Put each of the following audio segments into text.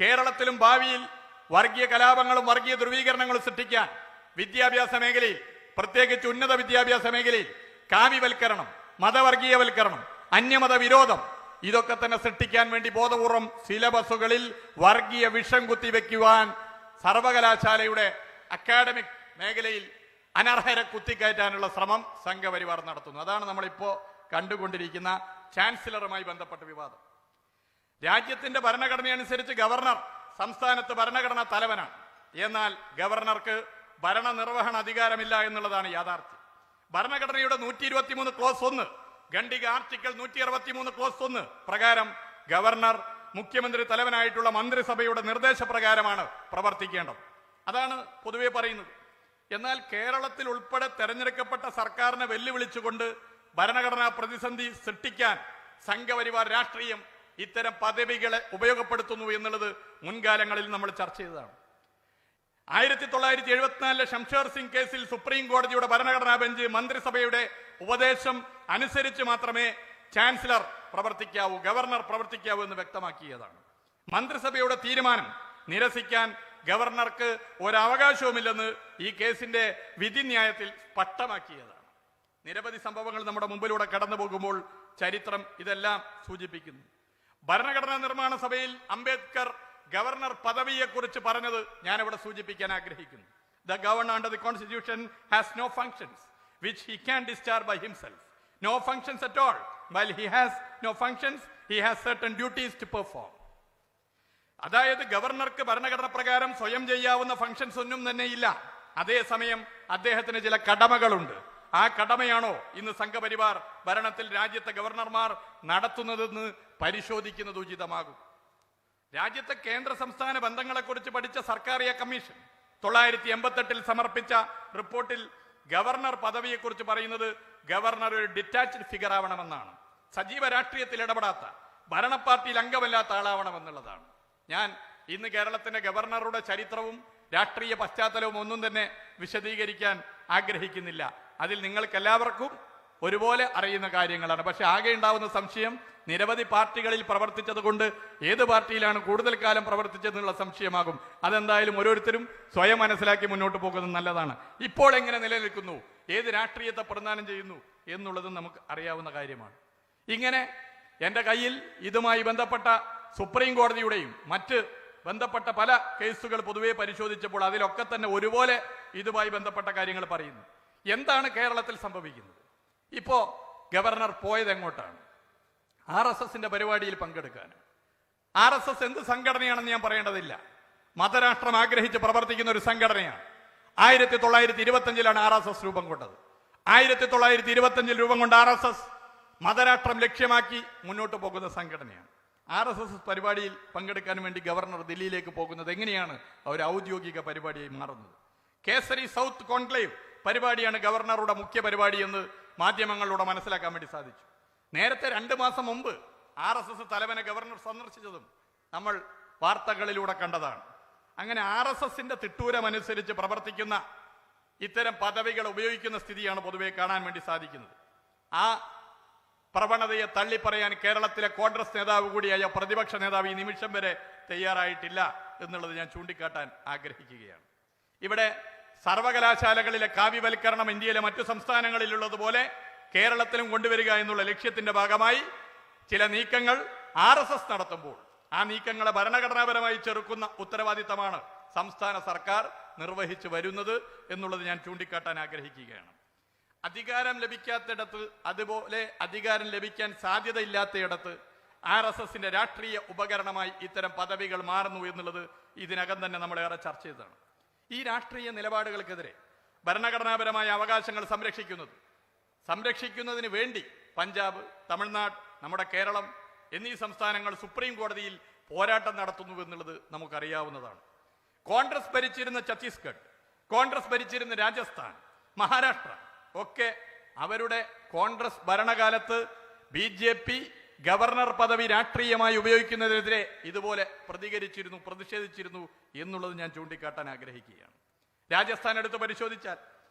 കേരളത്തിലും ഭാവിയിൽ വർഗീയ കലാപങ്ങളും വർഗീയ ധ്രുവീകരണങ്ങളും സൃഷ്ടിക്കാൻ വിദ്യാഭ്യാസ മേഖലയിൽ, പ്രത്യേകിച്ച് ഉന്നത വിദ്യാഭ്യാസ മേഖലയിൽ കാവ്യവൽക്കരണം, മതവർഗീയവൽക്കരണം, അന്യമത വിരോധം ഇതൊക്കെ തന്നെ സൃഷ്ടിക്കാൻ വേണ്ടി ബോധപൂർവം സിലബസുകളിൽ വർഗീയ വിഷം കുത്തിവെക്കുവാൻ സർവകലാശാലയുടെ അക്കാഡമിക് മേഖലയിൽ അനർഹരെ കുത്തിക്കയറ്റാനുള്ള ശ്രമം സംഘപരിവാർ നടത്തുന്നു. അതാണ് നമ്മളിപ്പോ കണ്ടുകൊണ്ടിരിക്കുന്ന ചാൻസലറുമായി ബന്ധപ്പെട്ട വിവാദം. രാജ്യത്തിന്റെ ഭരണഘടനയനുസരിച്ച് ഗവർണർ സംസ്ഥാനത്ത് ഭരണഘടനാ തലവനാണ്. എന്നാൽ ഗവർണർക്ക് ഭരണനിർവഹണ അധികാരമില്ല എന്നുള്ളതാണ് യാഥാർത്ഥ്യം. ഭരണഘടനയുടെ 123 ക്ലോസ് 1, ഖണ്ഡിക ആർട്ടിക്കിൾ 163 ക്ലോസ് 1 പ്രകാരം ഗവർണർ മുഖ്യമന്ത്രി തലവനായിട്ടുള്ള മന്ത്രിസഭയുടെ നിർദ്ദേശപ്രകാരമാണ് പ്രവർത്തിക്കേണ്ടത്. അതാണ് പൊതുവെ പറയുന്നത്. എന്നാൽ കേരളത്തിൽ ഉൾപ്പെടെ തെരഞ്ഞെടുക്കപ്പെട്ട സർക്കാരിനെ വെല്ലുവിളിച്ചുകൊണ്ട് ഭരണഘടനാ പ്രതിസന്ധി സൃഷ്ടിക്കാൻ സംഘപരിവാർ രാഷ്ട്രീയം ഇത്തരം പദവികളെ ഉപയോഗപ്പെടുത്തുന്നു എന്നുള്ളത് മുൻകാലങ്ങളിൽ നമ്മൾ ചർച്ച ചെയ്തതാണ്. 1974 ഷംഷേർ സിംഗ് കേസിൽ സുപ്രീം കോടതിയുടെ ഭരണഘടനാ ബെഞ്ച് മന്ത്രിസഭയുടെ ഉപദേശം അനുസരിച്ച് മാത്രമേ ചാൻസലർ പ്രവർത്തിക്കാവൂ, ഗവർണർ പ്രവർത്തിക്കാവൂ എന്ന് വ്യക്തമാക്കിയതാണ്. മന്ത്രിസഭയുടെ തീരുമാനം നിരസിക്കാൻ ഗവർണർക്ക് ഒരവകാശവുമില്ലെന്ന് ഈ കേസിന്റെ വിധിന്യായത്തിൽ സ്പഷ്ടമാക്കിയതാണ്. നിരവധി സംഭവങ്ങൾ നമ്മുടെ മുമ്പിലൂടെ കടന്നു പോകുമ്പോൾ ചരിത്രം ഇതെല്ലാം സൂചിപ്പിക്കുന്നു. ഭരണഘടനാ നിർമ്മാണ സഭയിൽ അംബേദ്കർ ഗവർണർ പദവിയെക്കുറിച്ച് പറഞ്ഞത് ഞാനിവിടെ സൂചിപ്പിക്കാൻ ആഗ്രഹിക്കുന്നു. The governor under the constitution has no functions which he can discharge by himself. No functions at all. While he has no functions, he has certain duties to perform. അതായത് ഗവർണർക്ക് ഭരണഘടന പ്രകാരം സ്വയം ചെയ്യാവുന്ന ഫംഗ്ഷൻസ് ഒന്നും തന്നെ ഇല്ല. അതേസമയം അദ്ദേഹത്തിന് ചില കടമകളുണ്ട്. ആ കടമയാണോ ഇന്ന് സംഘപരിവാർ ഭരണത്തിൽ രാജ്യത്തെ ഗവർണർമാർ നടത്തുന്നതെന്ന് പരിശോധിക്കുന്നത് ഉചിതമാകും. രാജ്യത്തെ കേന്ദ്ര സംസ്ഥാന ബന്ധങ്ങളെക്കുറിച്ച് പഠിച്ച സർക്കാരിയ കമ്മീഷൻ 1988 സമർപ്പിച്ച റിപ്പോർട്ടിൽ ഗവർണർ പദവിയെക്കുറിച്ച് പറയുന്നത് ഗവർണർ ഒരു ഡിറ്റാച്ച്ഡ് ഫിഗർ ആവണമെന്നാണ്. സജീവ രാഷ്ട്രീയത്തിൽ ഇടപെടാത്ത, ഭരണപാർട്ടിയിൽ അംഗമല്ലാത്ത ആളാവണമെന്നുള്ളതാണ്. ഞാൻ ഇന്ന് കേരളത്തിന്റെ ഗവർണറുടെ ചരിത്രവും രാഷ്ട്രീയ പശ്ചാത്തലവും ഒന്നും തന്നെ വിശദീകരിക്കാൻ ആഗ്രഹിക്കുന്നില്ല. അതിൽ നിങ്ങൾക്ക് എല്ലാവർക്കും ഒരുപോലെ അറിയുന്ന കാര്യങ്ങളാണ്. പക്ഷെ ആകെ ഉണ്ടാവുന്ന സംശയം നിരവധി പാർട്ടികളിൽ പ്രവർത്തിച്ചത് കൊണ്ട് ഏത് പാർട്ടിയിലാണ് കൂടുതൽ കാലം പ്രവർത്തിച്ചതെന്നുള്ള സംശയമാകും. അതെന്തായാലും ഓരോരുത്തരും സ്വയം മനസ്സിലാക്കി മുന്നോട്ട് പോകുന്നത് നല്ലതാണ്. ഇപ്പോൾ എങ്ങനെ നിലനിൽക്കുന്നു, ഏത് രാഷ്ട്രീയത്തെ പ്രദാനം ചെയ്യുന്നു എന്നുള്ളതും നമുക്ക് അറിയാവുന്ന കാര്യമാണ്. ഇങ്ങനെ എൻ്റെ കയ്യിൽ ഇതുമായി ബന്ധപ്പെട്ട സുപ്രീം കോടതിയുടെയും മറ്റ് ബന്ധപ്പെട്ട പല കേസുകൾ പൊതുവെ പരിശോധിച്ചപ്പോൾ അതിലൊക്കെ തന്നെ ഒരുപോലെ ഇതുമായി ബന്ധപ്പെട്ട കാര്യങ്ങൾ പറയുന്നു. എന്താണ് കേരളത്തിൽ സംഭവിക്കുന്നത്? ഇപ്പോ ഗവർണർ പോയത് എങ്ങോട്ടാണ്? RSSന്റെ പരിപാടിയിൽ പങ്കെടുക്കാൻ. RSS എന്ത് സംഘടനയാണെന്ന് ഞാൻ പറയേണ്ടതില്ല. മതരാഷ്ട്രം ആഗ്രഹിച്ച് പ്രവർത്തിക്കുന്ന ഒരു സംഘടനയാണ്. 1925 RSS രൂപം കൊണ്ടത്. 1925 രൂപം കൊണ്ട RSS മതരാഷ്ട്രം ലക്ഷ്യമാക്കി മുന്നോട്ട് പോകുന്ന സംഘടനയാണ്. RSS പരിപാടിയിൽ പങ്കെടുക്കാൻ വേണ്ടി ഗവർണർ ദില്ലിയിലേക്ക് പോകുന്നത് എങ്ങനെയാണ് ഒരു ഔദ്യോഗിക പരിപാടിയായി മാറുന്നത്? കേസരി സൗത്ത് കോൺക്ലേവ് പരിപാടിയാണ് ഗവർണറുടെ മുഖ്യ പരിപാടി എന്ന് മാധ്യമങ്ങളിലൂടെ മനസ്സിലാക്കാൻ വേണ്ടി സാധിച്ചു. നേരത്തെ 2 മാസം മുമ്പ് RSS തലവനെ ഗവർണർ സന്ദർശിച്ചതും നമ്മൾ വാർത്തകളിലൂടെ കണ്ടതാണ്. അങ്ങനെ RSSന്റെ തിട്ടൂരമനുസരിച്ച് പ്രവർത്തിക്കുന്ന ഇത്തരം പദവികൾ ഉപയോഗിക്കുന്ന സ്ഥിതിയാണ് പൊതുവെ കാണാൻ വേണ്ടി സാധിക്കുന്നത്. ആ പ്രവണതയെ തള്ളിപ്പറയാൻ കേരളത്തിലെ കോൺഗ്രസ് നേതാവ് കൂടിയായ പ്രതിപക്ഷ നേതാവ് ഈ നിമിഷം വരെ തയ്യാറായിട്ടില്ല എന്നുള്ളത് ഞാൻ ചൂണ്ടിക്കാട്ടാൻ ആഗ്രഹിക്കുകയാണ്. ഇവിടെ സർവകലാശാലകളിലെ കാവ്യവൽക്കരണം ഇന്ത്യയിലെ മറ്റു സംസ്ഥാനങ്ങളിലുള്ളതുപോലെ കേരളത്തിലും കൊണ്ടുവരിക എന്നുള്ള ലക്ഷ്യത്തിന്റെ ഭാഗമായി ചില നീക്കങ്ങൾ RSS നടത്തുമ്പോൾ ആ നീക്കങ്ങളെ ഭരണഘടനാപരമായി ചെറുക്കുന്ന ഉത്തരവാദിത്തമാണ് സംസ്ഥാന സർക്കാർ നിർവഹിച്ചു വരുന്നത് എന്നുള്ളത് ഞാൻ ചൂണ്ടിക്കാട്ടാൻ ആഗ്രഹിക്കുകയാണ്. അധികാരം ലഭിക്കാത്തിടത്ത്, അതുപോലെ അധികാരം ലഭിക്കാൻ സാധ്യതയില്ലാത്തയിടത്ത് RSSന്റെ രാഷ്ട്രീയ ഉപകരണമായി ഇത്തരം പദവികൾ മാറുന്നു എന്നുള്ളത് ഇതിനകം തന്നെ നമ്മളേറെ ചർച്ച ചെയ്തതാണ്. ഈ രാഷ്ട്രീയ നിലപാടുകൾക്കെതിരെ ഭരണഘടനാപരമായ അവകാശങ്ങൾ സംരക്ഷിക്കുന്നതിന് വേണ്ടി പഞ്ചാബ്, തമിഴ്നാട്, നമ്മുടെ കേരളം എന്നീ സംസ്ഥാനങ്ങൾ സുപ്രീം കോടതിയിൽ പോരാട്ടം നടത്തുന്നു എന്നുള്ളത് നമുക്കറിയാവുന്നതാണ്. കോൺഗ്രസ് ഭരിച്ചിരുന്ന ഛത്തീസ്ഗഡ്, കോൺഗ്രസ് ഭരിച്ചിരുന്ന രാജസ്ഥാൻ, മഹാരാഷ്ട്ര ഒക്കെ അവരുടെ കോൺഗ്രസ് ഭരണകാലത്ത് BJP ഗവർണർ പദവി രാഷ്ട്രീയമായി ഉപയോഗിക്കുന്നതിനെതിരെ ഇതുപോലെ പ്രതിഷേധിച്ചിരുന്നു എന്നുള്ളത് ഞാൻ ചൂണ്ടിക്കാട്ടാൻ ആഗ്രഹിക്കുകയാണ്. രാജസ്ഥാൻ എടുത്ത് പരിശോധിച്ചാൽ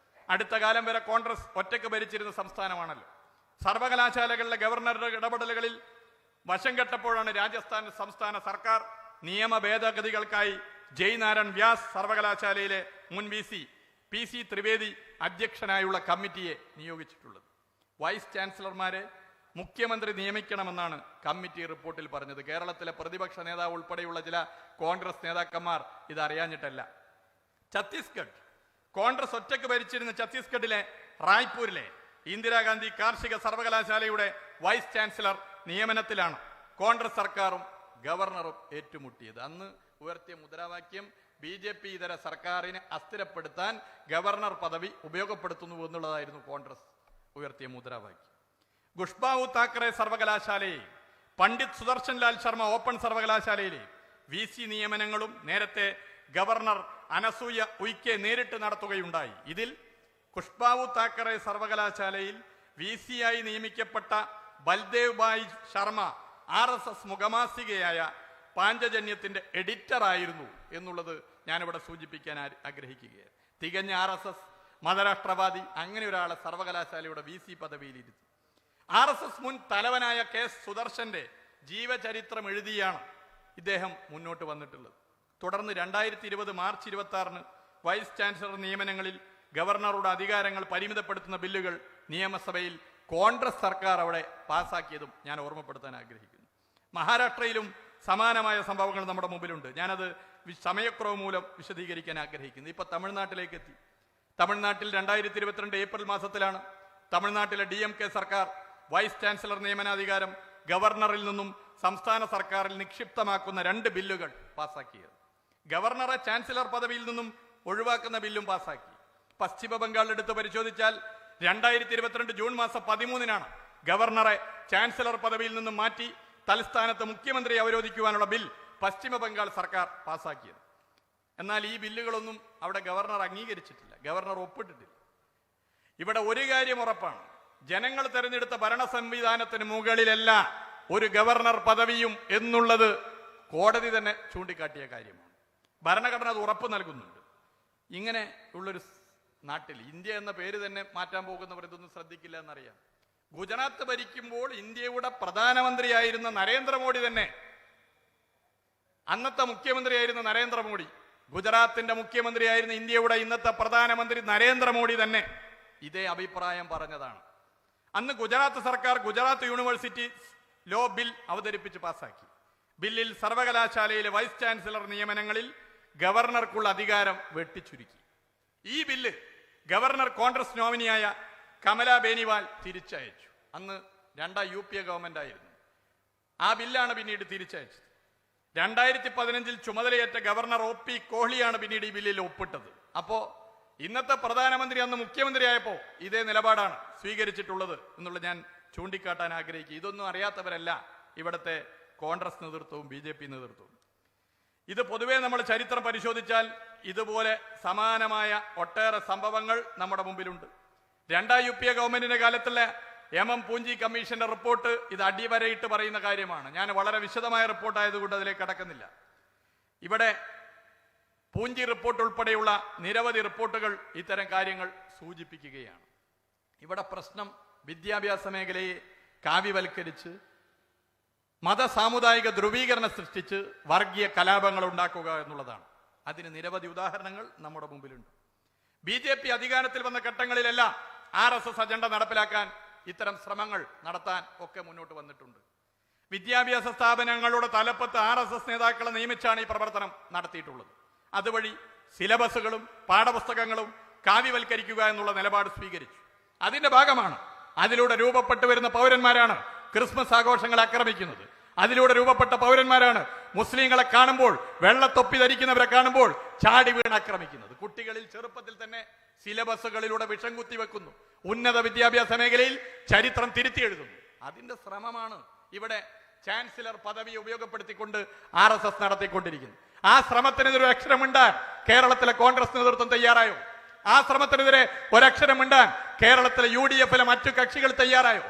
അടുത്ത കാലം വരെ കോൺഗ്രസ് ഒറ്റയ്ക്ക് ഭരിച്ചിരുന്ന സംസ്ഥാനമാണല്ലോ. സർവകലാശാലകളിലെ ഗവർണറുടെ ഇടപെടലുകളിൽ വശം കെട്ടപ്പോഴാണ് രാജസ്ഥാൻ സംസ്ഥാന സർക്കാർ നിയമ ഭേദഗതികൾക്കായി ജയ്നാരായൺ വ്യാസ് സർവകലാശാലയിലെ മുൻ VC PC ത്രിവേദി അധ്യക്ഷനായുള്ള കമ്മിറ്റിയെ നിയോഗിച്ചിട്ടുള്ളത്. വൈസ് ചാൻസലർമാരെ മുഖ്യമന്ത്രി നിയമിക്കണമെന്നാണ് കമ്മിറ്റി റിപ്പോർട്ടിൽ പറഞ്ഞത്. കേരളത്തിലെ പ്രതിപക്ഷ നേതാവ് ഉൾപ്പെടെയുള്ള ചില കോൺഗ്രസ് നേതാക്കന്മാർ ഇത് അറിയാഞ്ഞിട്ടല്ല. ഛത്തീസ്ഗഡ് കോൺഗ്രസ് ഒറ്റയ്ക്ക് ഭരിച്ചിരുന്ന ഛത്തീസ്ഗഡിലെ റായ്പൂരിലെ ഇന്ദിരാഗാന്ധി കാർഷിക സർവകലാശാലയുടെ വൈസ് ചാൻസലർ നിയമനത്തിലാണ് കോൺഗ്രസ് സർക്കാരും ഗവർണറും ഏറ്റുമുട്ടിയത്. അന്ന് ഉയർത്തിയ മുദ്രാവാക്യം BJP ഇതര സർക്കാരിനെ അസ്ഥിരപ്പെടുത്താൻ ഗവർണർ പദവി ഉപയോഗപ്പെടുത്തുന്നു എന്നുള്ളതായിരുന്നു കോൺഗ്രസ് ഉയർത്തിയ മുദ്രാവാക്യം. ഖുഷ്ബാവു താക്കറെ സർവകലാശാലയെ പണ്ഡിറ്റ് സുദർശൻ ലാൽ ശർമ്മ ഓപ്പൺ സർവകലാശാലയിലെ VC നിയമനങ്ങളും നേരത്തെ ഗവർണർ അനസൂയ ഉയ്ക്കെ നേരിട്ട് നടത്തുകയുണ്ടായി. ഇതിൽ ഖുഷ്ബാവു താക്കറെ സർവകലാശാലയിൽ VC ആയി നിയമിക്കപ്പെട്ട ബൽദേവ് ഭായ് ശർമ്മ RSS മുഖമാസികയായ പാഞ്ചജന്യത്തിന്റെ എഡിറ്റർ ആയിരുന്നു എന്നുള്ളത് ഞാനിവിടെ സൂചിപ്പിക്കാൻ ആഗ്രഹിക്കുകയാണ്. തികഞ്ഞ RSS മതരാഷ്ട്രവാദി അങ്ങനെ ഒരാളെ സർവകലാശാലയുടെ VC പദവിയിലിരുത്തി. RSS മുൻ തലവനായ K. സുദർശന്റെ ജീവചരിത്രം എഴുതിയാണ് ഇദ്ദേഹം മുന്നോട്ട് വന്നിട്ടുള്ളത്. തുടർന്ന് 2020 മാർച്ച് 26 വൈസ് ചാൻസലർ നിയമനങ്ങളിൽ ഗവർണറുടെ അധികാരങ്ങൾ പരിമിതപ്പെടുത്തുന്ന ബില്ലുകൾ നിയമസഭയിൽ കോൺഗ്രസ് സർക്കാർ അവിടെ പാസാക്കിയതും ഞാൻ ഓർമ്മപ്പെടുത്താൻ ആഗ്രഹിക്കുന്നു. മഹാരാഷ്ട്രയിലും സമാനമായ സംഭവങ്ങൾ നമ്മുടെ മുമ്പിലുണ്ട്. ഞാനത് സമയക്കുറവ് മൂലം വിശദീകരിക്കാൻ ആഗ്രഹിക്കുന്നു. ഇപ്പൊ തമിഴ്നാട്ടിലേക്ക് എത്തി. തമിഴ്നാട്ടിൽ 2022 ഏപ്രിൽ മാസത്തിലാണ് തമിഴ്നാട്ടിലെ DMK സർക്കാർ വൈസ് ചാൻസലർ നിയമനാധികാരം ഗവർണറിൽ നിന്നും സംസ്ഥാന സർക്കാരിൽ നിക്ഷിപ്തമാക്കുന്ന 2 ബില്ലുകൾ പാസാക്കിയത്. ഗവർണറെ ചാൻസലർ പദവിയിൽ നിന്നും ഒഴിവാക്കുന്ന ബില്ലും പാസാക്കി. പശ്ചിമ ബംഗാൾ എടുത്ത് പരിശോധിച്ചാൽ 2022 ജൂൺ മാസം 13 ഗവർണറെ ചാൻസലർ പദവിയിൽ നിന്നും മാറ്റി തലസ്ഥാനത്ത് മുഖ്യമന്ത്രി അവരോധിക്കുവാനുള്ള ബിൽ പശ്ചിമ ബംഗാൾ സർക്കാർ പാസാക്കിയത്. എന്നാൽ ഈ ബില്ലുകളൊന്നും അവിടെ ഗവർണർ അംഗീകരിച്ചിട്ടില്ല, ഗവർണർ ഒപ്പിട്ടിട്ടില്ല. ഇവിടെ ഒരു കാര്യം ഉറപ്പാണ്, ജനങ്ങൾ തെരഞ്ഞെടുത്ത ഭരണ സംവിധാനത്തിന് മുകളിലല്ല ഒരു ഗവർണർ പദവിയും എന്നുള്ളത് കോടതി തന്നെ ചൂണ്ടിക്കാട്ടിയ കാര്യമാണ്. ഭരണഘടന അത് ഉറപ്പ് നൽകുന്നുണ്ട്. ഇങ്ങനെ ഉള്ളൊരു നാട്ടിൽ ഇന്ത്യ എന്ന പേര് തന്നെ മാറ്റാൻ പോകുന്നവർ ഇതൊന്നും ശ്രദ്ധിക്കില്ല എന്നറിയാം. ഗുജറാത്ത് ഭരിക്കുമ്പോൾ ഇന്ത്യയുടെ പ്രധാനമന്ത്രിയായിരുന്ന നരേന്ദ്രമോദി തന്നെ, അന്നത്തെ മുഖ്യമന്ത്രിയായിരുന്ന നരേന്ദ്രമോദി, ഗുജറാത്തിന്റെ മുഖ്യമന്ത്രിയായിരുന്ന ഇന്ത്യയുടെ ഇന്നത്തെ പ്രധാനമന്ത്രി നരേന്ദ്രമോദി തന്നെ ഇതേ അഭിപ്രായം പറഞ്ഞതാണ്. അന്ന് ഗുജറാത്ത് സർക്കാർ ഗുജറാത്ത് യൂണിവേഴ്സിറ്റി ലോ ബിൽ അവതരിപ്പിച്ച് പാസാക്കി. ബില്ലിൽ സർവകലാശാലയിലെ വൈസ് ചാൻസലർ നിയമനങ്ങളിൽ ഗവർണർക്കുള്ള അധികാരം വെട്ടിച്ചുരുക്കി. ഈ ബില്ല് ഗവർണർ കോൺഗ്രസ് നോമിനിയായ കമല ബേനിവാൽ തിരിച്ചയച്ചു. അന്ന് 2 UPA ഗവൺമെന്റ് ആയിരുന്നു. ആ ബില്ലാണ് പിന്നീട് തിരിച്ചയച്ചത്. 2015 ചുമതലയേറ്റ ഗവർണർ OP കോഹ്ലിയാണ് പിന്നീട് ഈ ബില്ലിൽ ഒപ്പിട്ടത്. അപ്പോ ഇന്നത്തെ പ്രധാനമന്ത്രി അന്ന് മുഖ്യമന്ത്രിയായപ്പോ ഇതേ നിലപാടാണ് സ്വീകരിച്ചിട്ടുള്ളത് എന്നുള്ളത് ഞാൻ ചൂണ്ടിക്കാട്ടാൻ ആഗ്രഹിക്കുക. ഇതൊന്നും അറിയാത്തവരല്ല ഇവിടുത്തെ കോൺഗ്രസ് നേതൃത്വവും BJP നേതൃത്വവും. ഇത് പൊതുവേ നമ്മൾ ചരിത്രം പരിശോധിച്ചാൽ ഇതുപോലെ സമാനമായ ഒട്ടേറെ സംഭവങ്ങൾ നമ്മുടെ മുമ്പിലുണ്ട്. 2 UPA ഗവൺമെന്റിന്റെ കാലത്തുള്ള MM പൂഞ്ചി കമ്മീഷന്റെ റിപ്പോർട്ട് ഇത് അടിവരയിട്ട് പറയുന്ന കാര്യമാണ്. ഞാൻ വളരെ വിശദമായ റിപ്പോർട്ടായതുകൊണ്ട് അതിലേക്ക് കടക്കുന്നില്ല. ഇവിടെ പൂഞ്ചി റിപ്പോർട്ട് ഉൾപ്പെടെയുള്ള നിരവധി റിപ്പോർട്ടുകൾ ഇത്തരം കാര്യങ്ങൾ സൂചിപ്പിക്കുകയാണ്. ഇവിടെ പ്രശ്നം വിദ്യാഭ്യാസ മേഖലയെ കാവ്യവൽക്കരിച്ച് മതസാമുദായിക ധ്രുവീകരണം സൃഷ്ടിച്ച് വർഗീയ കലാപങ്ങൾ ഉണ്ടാക്കുക എന്നുള്ളതാണ്. അതിന് നിരവധി ഉദാഹരണങ്ങൾ നമ്മുടെ മുമ്പിലുണ്ട്. BJP അധികാരത്തിൽ വന്ന ഘട്ടങ്ങളിലെല്ലാം RSS അജണ്ട നടപ്പിലാക്കാൻ ഇത്തരം ശ്രമങ്ങൾ നടത്താൻ ഒക്കെ മുന്നോട്ട് വന്നിട്ടുണ്ട്. വിദ്യാഭ്യാസ സ്ഥാപനങ്ങളുടെ തലപ്പത്ത് RSS നേതാക്കളെ നിയമിച്ചാണ് ഈ പ്രവർത്തനം നടത്തിയിട്ടുള്ളത്. അതുവഴി സിലബസുകളും പാഠപുസ്തകങ്ങളും കാവ്യവൽക്കരിക്കുക എന്നുള്ള നിലപാട് സ്വീകരിച്ചു. അതിന്റെ ഭാഗമാണ് അതിലൂടെ രൂപപ്പെട്ടു വരുന്ന പൗരന്മാരാണ് ക്രിസ്മസ് ആഘോഷങ്ങൾ ആക്രമിക്കുന്നത്. അതിലൂടെ രൂപപ്പെട്ട പൗരന്മാരാണ് മുസ്ലിങ്ങളെ കാണുമ്പോൾ, വെള്ളത്തൊപ്പി ധരിക്കുന്നവരെ കാണുമ്പോൾ ചാടി വീണ് ആക്രമിക്കുന്നത്. കുട്ടികളിൽ ചെറുപ്പത്തിൽ തന്നെ സിലബസുകളിലൂടെ വിഷം കുത്തിവെക്കുന്നു. ഉന്നത വിദ്യാഭ്യാസ മേഖലയിൽ ചരിത്രം തിരുത്തി എഴുതുന്നു. അതിന്റെ ശ്രമമാണ് ഇവിടെ ചാൻസലർ പദവി ഉപയോഗപ്പെടുത്തിക്കൊണ്ട് RSS നടത്തിക്കൊണ്ടിരിക്കുന്നത്. ആ ശ്രമത്തിനെതിരെ ഒരക്ഷരമിണ്ടാൻ കേരളത്തിലെ കോൺഗ്രസ് നേതൃത്വം തയ്യാറായോ? ആ ശ്രമത്തിനെതിരെ ഒരക്ഷരമിണ്ടാൻ കേരളത്തിലെ UDF മറ്റു കക്ഷികൾ തയ്യാറായോ?